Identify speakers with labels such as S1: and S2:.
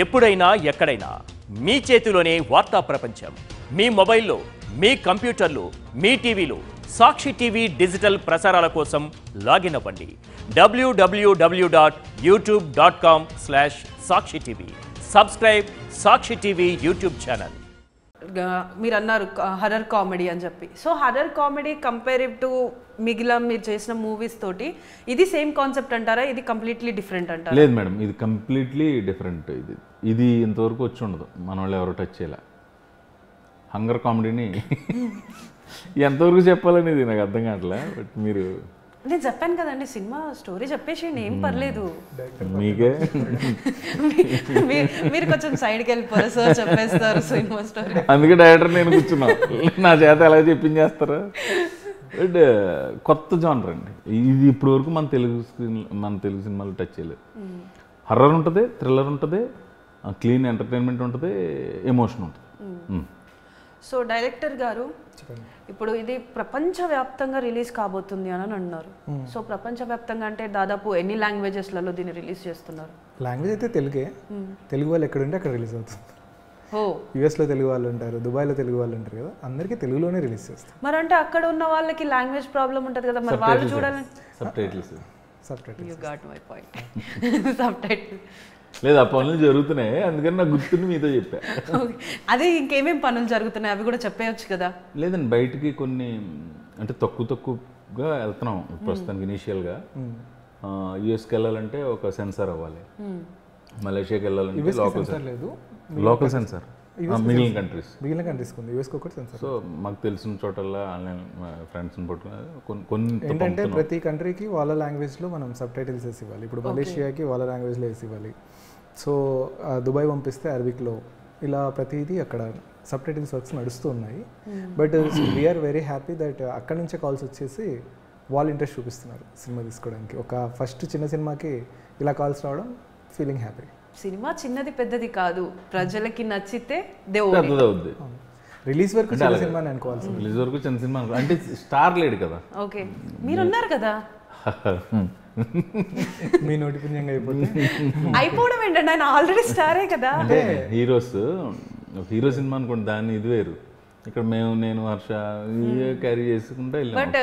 S1: ఎప్పుడైనా ఎక్కడైనా మీ చేతిలోనే వార్తా ప్రపంచం. మీ మొబైల్లో, మీ కంప్యూటర్లో, మీ టీవీలో సాక్షి టీవీ డిజిటల్ ప్రసారాల కోసం లాగిన్ అవ్వండి. www.youtube.com/సాక్షి టీవీ. సబ్స్క్రైబ్ సాక్షి టీవీ యూట్యూబ్ ఛానల్.
S2: మీరు అన్నారు హర్రర్ కామెడీ అని చెప్పి. సో హర్రర్ కామెడీ కంపేరివ్ టు మిగిలిన మీరు చేసిన మూవీస్ తోటి ఇది సేమ్ కాన్సెప్ట్ అంటారా, ఇది కంప్లీట్లీ డిఫరెంట్ అంటారా?
S3: లేదు మేడం, ఇది కంప్లీట్లీ డిఫరెంట్. ఇది ఇంతవరకు వచ్చి ఉండదు, మన వాళ్ళు ఎవరో టచ్ చేయాల. హంగర్ కామెడీని ఎంతవరకు చెప్పాలని ఇది నాకు అర్థం కావట్లే. బట్ మీరు
S2: నేను చెప్పాను కదండి, సినిమా స్టోరీ చెప్పేసేయండి, ఏం పర్లేదు.
S3: మీకే
S2: మీరు కొంచెం సైడ్కి వెళ్ళిపోరు సార్, చెప్పేస్తారు సినిమా స్టోరీ.
S3: అందుకే డైరెక్టర్ నేను కూర్చున్నా, నా చేత ఎలా చెప్పించేస్తారా. బట్ కొత్త జానర్ అండి ఇది. ఇప్పుడు వరకు మన తెలుగు సినిమాలు టచ్ చేయలేదు. హర్రర్ ఉంటుంది, థ్రిల్లర్ ఉంటుంది, క్లీన్ ఎంటర్టైన్మెంట్ ఉంటుంది, ఎమోషన్ ఉంటుంది.
S2: సో డైరెక్టర్ గారు, ఇప్పుడు ఇది ప్రపంచవ్యాప్తంగా రిలీజ్ కాబోతుంది అని అన్నారు. సో ప్రపంచవ్యాప్తంగా అంటే దాదాపు ఎన్ని లాంగ్వేజెస్లలో దీన్ని రిలీజ్ చేస్తున్నారు?
S4: లాంగ్వేజ్ అయితే తెలుగే. తెలుగు వాళ్ళు ఎక్కడుంటే అక్కడ రిలీజ్ అవుతుంది. యూఎస్లో తెలుగు వాళ్ళు ఉంటారు, దుబాయ్లో తెలుగు వాళ్ళు ఉంటారు కదా, అందరికీ తెలుగులోనే రిలీజ్ చేస్తారు.
S2: మరి అంటే అక్కడ ఉన్న వాళ్ళకి లాంగ్వేజ్ ప్రాబ్లం ఉంటుంది కదా, మరి వాళ్ళు చూడాలని you got my point. Subtitles
S3: లేదు, ఆ పనులు జరుగుతున్నాయి, అందుకని నాకు గుర్తుని మీతో చెప్పా.
S2: అదే ఇంకేమేమి పనులు జరుగుతున్నాయి అవి కూడా చెప్పేయచ్చు కదా.
S3: లేదండి, బయటికి కొన్ని అంటే తక్కువగా వెళ్తున్నాం ప్రస్తుతానికి. ఇనీషియల్గా యూఎస్కి వెళ్ళాలంటే ఒక సెన్సార్ అవ్వాలి, మలేషియాకి వెళ్ళాలంటే లోకల్ సెన్సార్, మిగిలిన కంట్రీస్ యూఎస్కి ఒకటి సెన్సార్. సో మాకు తెలిసిన చోటల్లా ఆన్లైన్ ఫ్రెండ్స్ని పట్టుకుని కొన్ని
S4: ఏంటంటే ప్రతి కంట్రీకి వాళ్ళ లాంగ్వేజ్లో మనం సబ్‌టైటిల్స్ వేసి ఇవ్వాలి. ఇప్పుడు మలేషియాకి వాళ్ళ లాంగ్వేజ్లో వేసి ఇవ్వాలి. సో దుబాయ్ పంపిస్తే అరబిక్లో, ఇలా ప్రతిదీ అక్కడ సబ్‌టైటిల్స్ వర్క్స్ నడుస్తూ ఉన్నాయి. But we're very happy that అక్కడి నుంచే కాల్స్ వచ్చేసి వాళ్ళు ఇంట్రెస్ట్ చూపిస్తున్నారు సినిమా తీసుకోవడానికి. ఒక ఫస్ట్ చిన్న సినిమాకి ఇలా కాల్స్ రావడం ఫీలింగ్ హ్యాపీ.
S2: సినిమా చిన్నది పెద్దది కాదు, ప్రజలకి నచ్చితే
S4: రిలీజ్ వరకు చిన్న సినిమా అనుకోవాలి.
S3: రిలీజ్ వరకు చిన్న సినిమా అంటే స్టార్ లేడు కదా.
S2: ఓకే, మీరు ఉన్నారు కదా.
S4: మీ నోటిఫికేషన్
S2: అయిపోవడం ఏంటంటే ఆయన ఆల్రెడీ స్టారే కదా.
S3: అంటే హీరో సినిమా అనుకోండి, దాన్ని ఇది వేరు. ఇక్కడ నేను హర్ష క్యారీ చేసుకుంటా వెళ్ళాం.